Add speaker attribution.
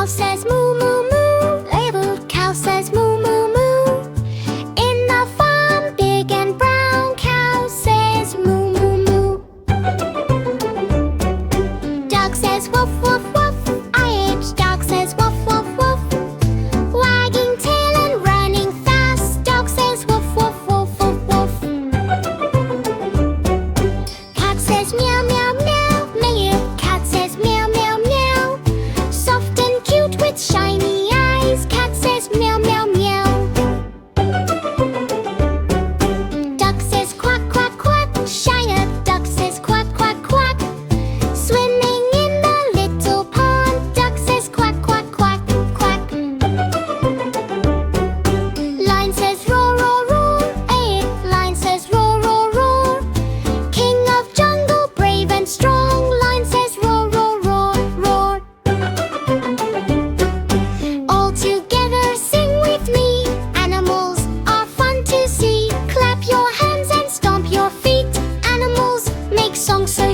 Speaker 1: says moo moo moo. Labeled cow says moo moo moo. In the farm, big and brown cow says moo moo moo. Dog says woof woof woof. IH dog says woof woof woof. Wagging tail and running fast, dog says woof woof woof woof woof. Cat says meow meow meow. Mayor cat says meow meow meow. Soft and cute with shiny eyes, cat says meow meow meow. Duck says quack quack quack. Shy-up duck says quack quack quack. Swimming in the little pond, duck says quack quack quack quack. Lion says roar roar roar. Lion says roar roar roar. King of jungle, brave and strong, lion says roar roar roar roar. All together sing with me. Animals are fun to see. Clap your hands and stomp your feet. Animals make songs so